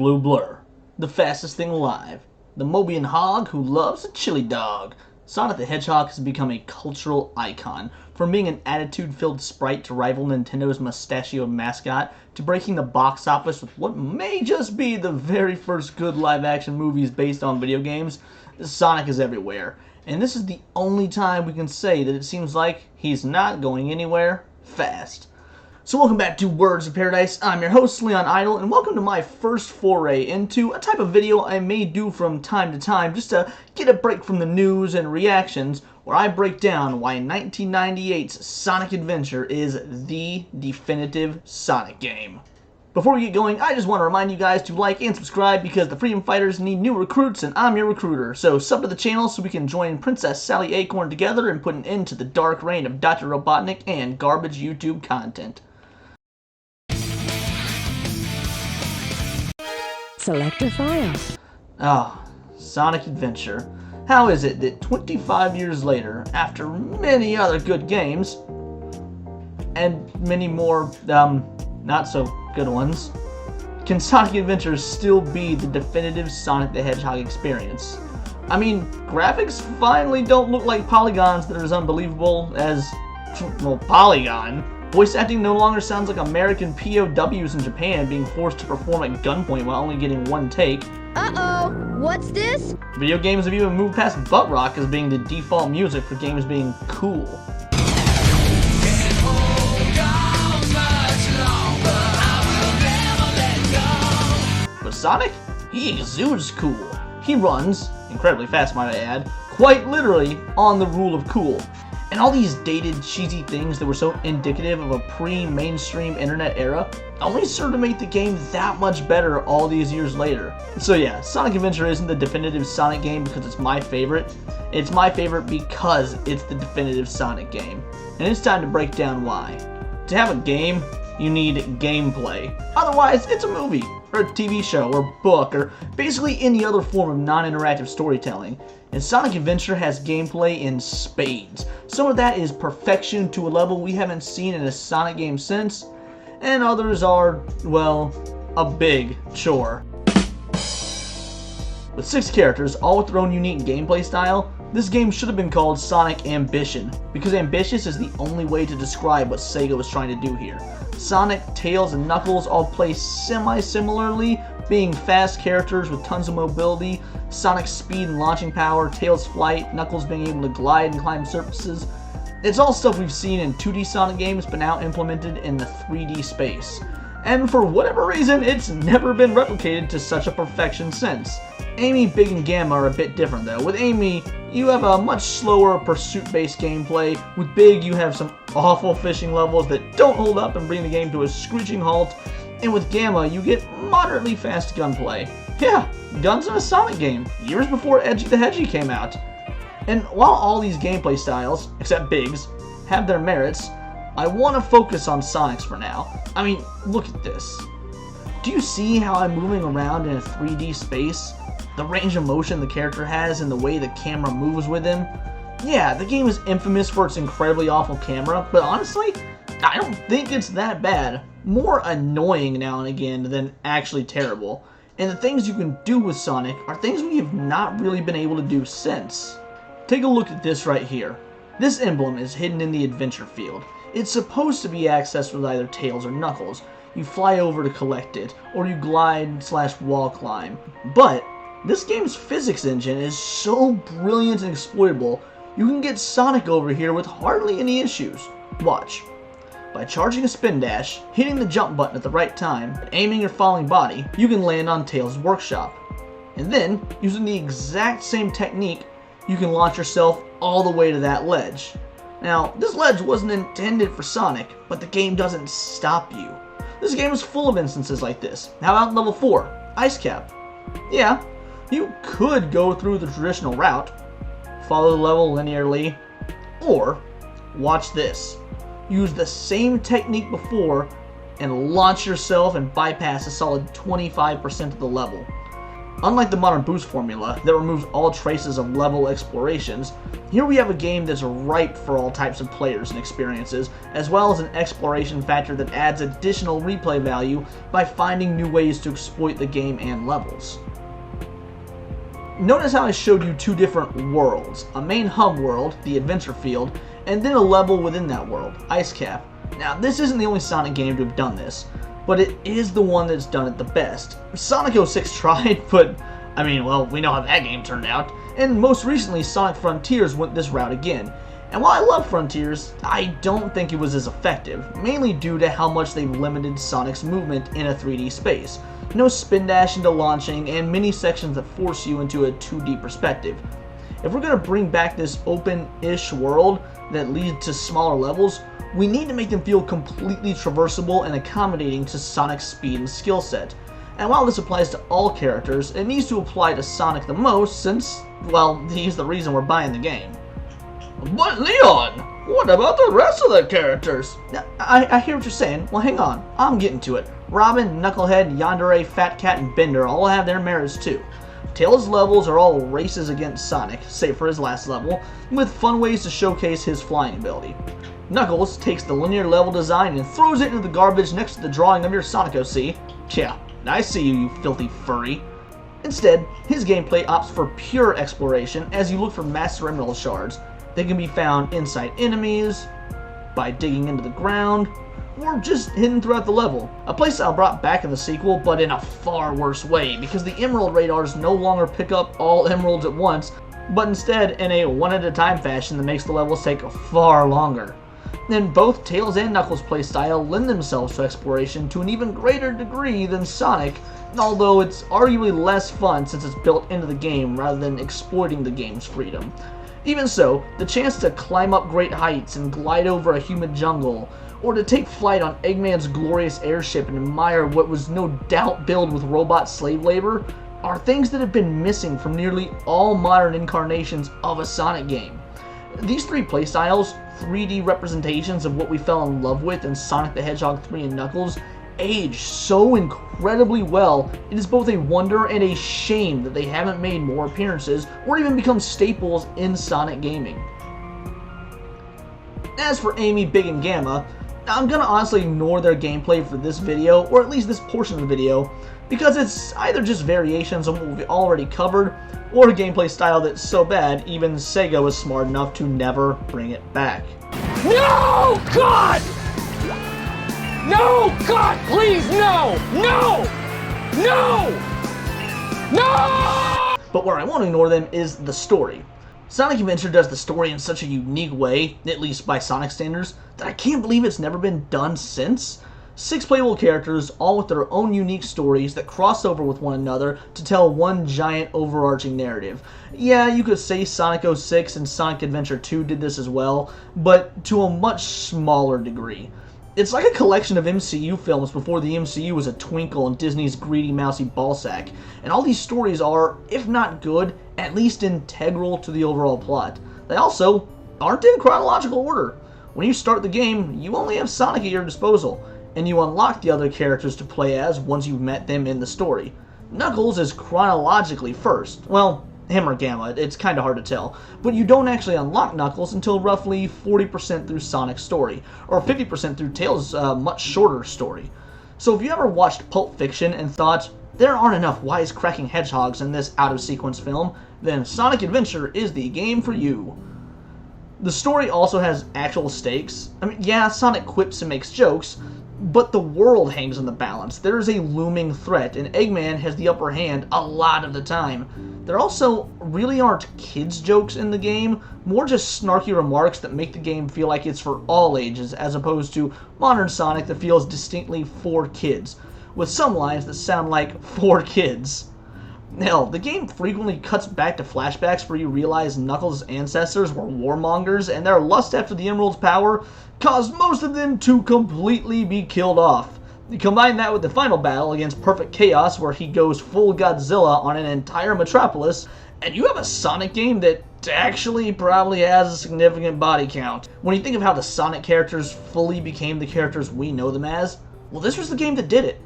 Blue Blur, the fastest thing alive, the Mobian hog who loves a chili dog. Sonic the Hedgehog has become a cultural icon, from being an attitude-filled sprite to rival Nintendo's mustachioed mascot, to breaking the box office with what may just be the very first good live-action movies based on video games. Sonic is everywhere, and this is the only time we can say that it seems like he's not going anywhere fast. So welcome back to Words of Paradise. I'm your host, Leon Idle, and welcome to my first foray into a type of video I may do from time to time just to get a break from the news and reactions, where I break down why 1998's Sonic Adventure is the definitive Sonic game. Before we get going, I just want to remind you guys to like and subscribe because the Freedom Fighters need new recruits and I'm your recruiter. So sub to the channel so we can join Princess Sally Acorn together and put an end to the dark reign of Dr. Robotnik and garbage YouTube content. Select a file. Sonic Adventure. How is it that 25 years later, after many other good games, and many more, not so good ones, can Sonic Adventure still be the definitive Sonic the Hedgehog experience? I mean, graphics finally don't look like polygons that are as unbelievable as, well, Polygon. Voice acting no longer sounds like American POWs in Japan being forced to perform at gunpoint while only getting one take. Uh-oh, what's this? Video games have even moved past butt rock as being the default music for games being cool. But Sonic? He exudes cool. He runs, incredibly fast might I add, quite literally on the rule of cool. And all these dated, cheesy things that were so indicative of a pre-mainstream internet era only serve to make the game that much better all these years later. So yeah, Sonic Adventure isn't the definitive Sonic game because it's my favorite. It's my favorite because it's the definitive Sonic game. And it's time to break down why. To have a game, you need gameplay. Otherwise, it's a movie, or a TV show, or book, or basically any other form of non-interactive storytelling. And Sonic Adventure has gameplay in spades. Some of that is perfection to a level we haven't seen in a Sonic game since, and others are, well, a big chore. With 6 characters, all with their own unique gameplay style, this game should have been called Sonic Ambition, because ambitious is the only way to describe what Sega was trying to do here. Sonic, Tails, and Knuckles all play semi-similarly, being fast characters with tons of mobility, Sonic's speed and launching power, Tails' flight, Knuckles being able to glide and climb surfaces. It's all stuff we've seen in 2D Sonic games, but now implemented in the 3D space. And for whatever reason, it's never been replicated to such a perfection since. Amy, Big, and Gamma are a bit different though. With Amy, you have a much slower pursuit-based gameplay. With Big, you have some awful fishing levels that don't hold up and bring the game to a screeching halt. And with Gamma, you get moderately fast gunplay. Yeah, guns in a Sonic game, years before Edgy the Hedgie came out. And while all these gameplay styles, except Big's, have their merits, I want to focus on Sonic's for now. I mean, look at this. Do you see how I'm moving around in a 3D space? The range of motion the character has and the way the camera moves with him? Yeah, the game is infamous for its incredibly awful camera, but honestly, I don't think it's that bad. More annoying now and again than actually terrible. And the things you can do with Sonic are things we have not really been able to do since. Take a look at this right here. This emblem is hidden in the adventure field. It's supposed to be accessed with either Tails or Knuckles. You fly over to collect it, or you glide/wall climb. But this game's physics engine is so brilliant and exploitable, you can get Sonic over here with hardly any issues. Watch. By charging a spin dash, hitting the jump button at the right time, and aiming your falling body, you can land on Tails' workshop. And then, using the exact same technique, you can launch yourself all the way to that ledge. Now, this ledge wasn't intended for Sonic, but the game doesn't stop you. This game is full of instances like this. How about level 4, Ice Cap? Yeah, you could go through the traditional route, follow the level linearly, or watch this. Use the same technique before and launch yourself and bypass a solid 25% of the level. Unlike the modern boost formula that removes all traces of level explorations, here we have a game that's ripe for all types of players and experiences, as well as an exploration factor that adds additional replay value by finding new ways to exploit the game and levels. Notice how I showed you two different worlds, a main hub world, the adventure field, and then a level within that world, Ice Cap. Now, this isn't the only Sonic game to have done this, but it is the one that's done it the best. Sonic 06 tried, but I mean, well, we know how that game turned out. And most recently, Sonic Frontiers went this route again. And while I love Frontiers, I don't think it was as effective, mainly due to how much they limited Sonic's movement in a 3D space. No spin dash into launching, and many sections that force you into a 2D perspective. If we're going to bring back this open-ish world that leads to smaller levels, we need to make them feel completely traversable and accommodating to Sonic's speed and skill set. And while this applies to all characters, it needs to apply to Sonic the most since, well, he's the reason we're buying the game. But Leon, what about the rest of the characters? I hear what you're saying. Well, hang on, I'm getting to it. Robin, Knucklehead, Yandere, Fat Cat, and Bender all have their merits too. Tails' levels are all races against Sonic, save for his last level, with fun ways to showcase his flying ability. Knuckles takes the linear level design and throws it into the garbage next to the drawing of your Sonic OC. Yeah, I see you, you filthy furry. Instead, his gameplay opts for pure exploration as you look for Master Emerald shards. They can be found inside enemies, by digging into the ground, or just hidden throughout the level. A playstyle brought back in the sequel, but in a far worse way, because the Emerald radars no longer pick up all emeralds at once, but instead in a one-at-a-time fashion that makes the levels take far longer. Then both Tails and Knuckles' playstyle lend themselves to exploration to an even greater degree than Sonic, although it's arguably less fun since it's built into the game rather than exploiting the game's freedom. Even so, the chance to climb up great heights and glide over a humid jungle, or to take flight on Eggman's glorious airship and admire what was no doubt built with robot slave labor, are things that have been missing from nearly all modern incarnations of a Sonic game. These three playstyles, 3D representations of what we fell in love with in Sonic the Hedgehog 3 and Knuckles, age so incredibly well, it is both a wonder and a shame that they haven't made more appearances or even become staples in Sonic gaming. As for Amy, Big, and Gamma, I'm gonna honestly ignore their gameplay for this video, or at least this portion of the video, because it's either just variations on what we've already covered, or a gameplay style that's so bad even Sega was smart enough to never bring it back. No! God! No! God, please, no! No! No! No! But where I won't ignore them is the story. Sonic Adventure does the story in such a unique way, at least by Sonic standards, that I can't believe it's never been done since. 6 playable characters, all with their own unique stories that cross over with one another to tell one giant overarching narrative. Yeah, you could say Sonic 06 and Sonic Adventure 2 did this as well, but to a much smaller degree. It's like a collection of MCU films before the MCU was a twinkle in Disney's greedy mousy ballsack, and all these stories are, if not good, at least integral to the overall plot. They also aren't in chronological order. When you start the game, you only have Sonic at your disposal, and you unlock the other characters to play as once you've met them in the story. Knuckles is chronologically first. Well, him or Gamma, it's kinda hard to tell, but you don't actually unlock Knuckles until roughly 40% through Sonic's story, or 50% through Tails' much shorter story. So if you ever watched Pulp Fiction and thought, there aren't enough wisecracking hedgehogs in this out-of-sequence film, then Sonic Adventure is the game for you. The story also has actual stakes. I mean, yeah, Sonic quips and makes jokes, but the world hangs in the balance. There is a looming threat, and Eggman has the upper hand a lot of the time. There also really aren't kids' jokes in the game, more just snarky remarks that make the game feel like it's for all ages, as opposed to modern Sonic that feels distinctly for kids, with some lines that sound like for kids. Hell, the game frequently cuts back to flashbacks where you realize Knuckles' ancestors were warmongers and their lust after the Emerald's power caused most of them to completely be killed off. You combine that with the final battle against Perfect Chaos where he goes full Godzilla on an entire metropolis, and you have a Sonic game that actually probably has a significant body count. When you think of how the Sonic characters fully became the characters we know them as, well, this was the game that did it.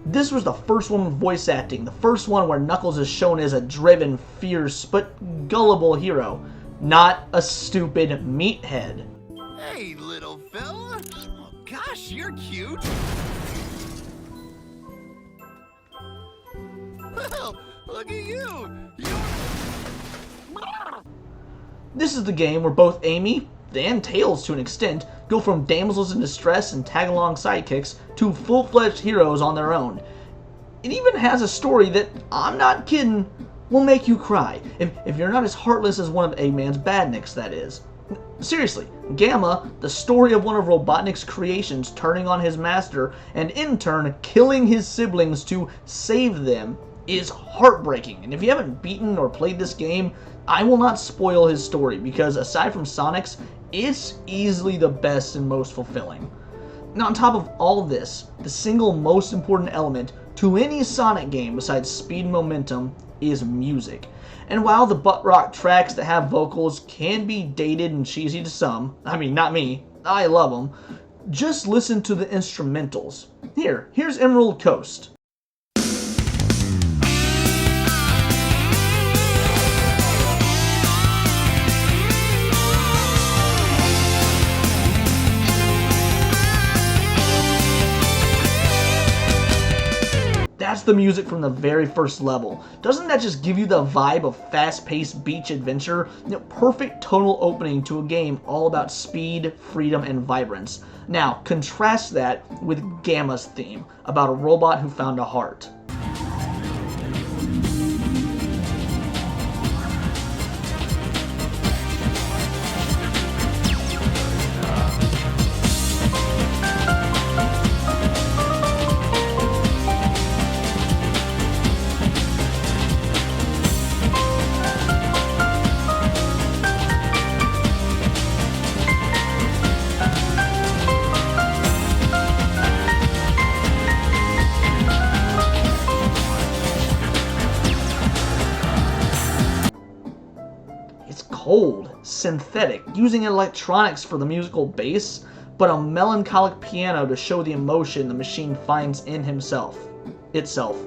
This was the first one with voice acting, the first one where Knuckles is shown as a driven, fierce, but gullible hero, not a stupid meathead. Hey, little fella. Oh, gosh, you're cute. Well, look at you. This is the game where both Amy, and Tails to an extent, go from damsels in distress and tag-along sidekicks to full-fledged heroes on their own. It even has a story that, I'm not kidding, will make you cry. If you're not as heartless as one of Eggman's badniks, that is. Seriously, Gamma, the story of one of Robotnik's creations turning on his master and in turn killing his siblings to save them, is heartbreaking. And if you haven't beaten or played this game, I will not spoil his story because aside from Sonic's, it's easily the best and most fulfilling. Now on top of all this, the single most important element to any Sonic game besides speed and momentum is music. And while the butt rock tracks that have vocals can be dated and cheesy to some, I mean not me, I love them, just listen to the instrumentals. Here's Emerald Coast. That's the music from the very first level. Doesn't that just give you the vibe of fast-paced beach adventure? Perfect tonal opening to a game all about speed, freedom, and vibrance. Now, contrast that with Gamma's theme, about a robot who found a heart. Cold, synthetic, using electronics for the musical bass, but a melancholic piano to show the emotion the machine finds in itself.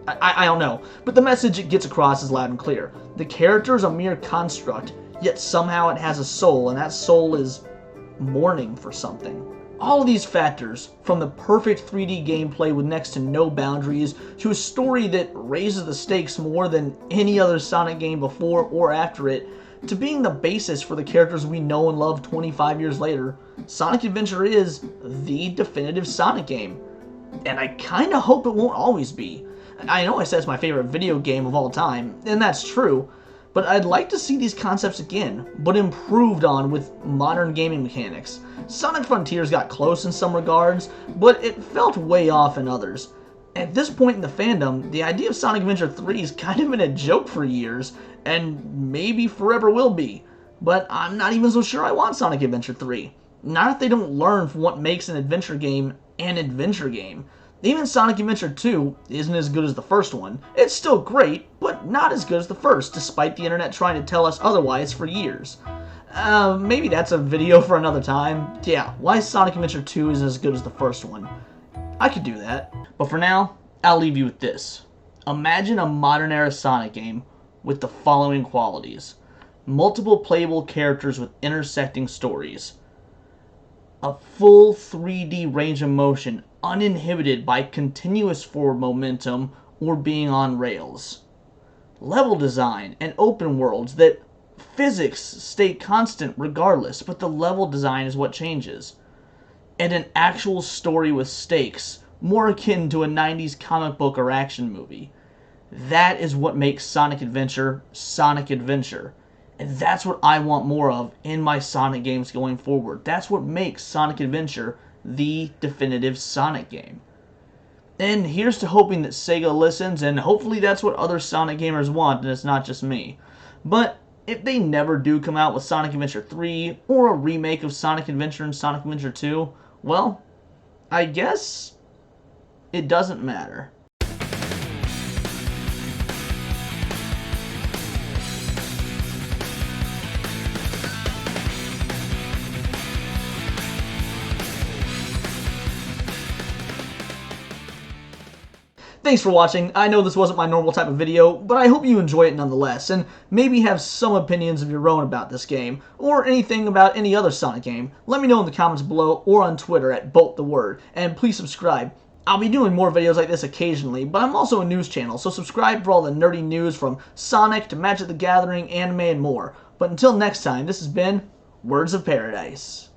I don't know, but the message it gets across is loud and clear. The character is a mere construct, yet somehow it has a soul, and that soul is mourning for something. All of these factors, from the perfect 3D gameplay with next to no boundaries, to a story that raises the stakes more than any other Sonic game before or after it, to being the basis for the characters we know and love 25 years later, Sonic Adventure is the definitive Sonic game. And I kinda hope it won't always be. I know I said it's my favorite video game of all time, and that's true, but I'd like to see these concepts again, but improved on with modern gaming mechanics. Sonic Frontiers got close in some regards, but it felt way off in others. At this point in the fandom, the idea of Sonic Adventure 3 has kind of been a joke for years, and maybe forever will be. But I'm not even so sure I want Sonic Adventure 3. Not if they don't learn from what makes an adventure game an adventure game. Even Sonic Adventure 2 isn't as good as the first one. It's still great, but not as good as the first, despite the internet trying to tell us otherwise for years. Maybe that's a video for another time. Yeah, why Sonic Adventure 2 isn't as good as the first one. I could do that. But for now, I'll leave you with this. Imagine a modern-era Sonic game with the following qualities. Multiple playable characters with intersecting stories. A full 3D range of motion uninhibited by continuous forward momentum or being on rails. Level design and open worlds that physics stay constant regardless, but the level design is what changes. And an actual story with stakes, more akin to a 90s comic book or action movie. That is what makes Sonic Adventure Sonic Adventure. And that's what I want more of in my Sonic games going forward. That's what makes Sonic Adventure the definitive Sonic game. And here's to hoping that Sega listens, and hopefully that's what other Sonic gamers want, and it's not just me. But if they never do come out with Sonic Adventure 3, or a remake of Sonic Adventure and Sonic Adventure 2, well, I guess it doesn't matter. Thanks for watching. I know this wasn't my normal type of video, but I hope you enjoy it nonetheless, and maybe have some opinions of your own about this game, or anything about any other Sonic game. Let me know in the comments below, or on Twitter at BoltTheWord, and please subscribe. I'll be doing more videos like this occasionally, but I'm also a news channel, so subscribe for all the nerdy news from Sonic to Magic the Gathering, anime, and more. But until next time, this has been Words of Paradise.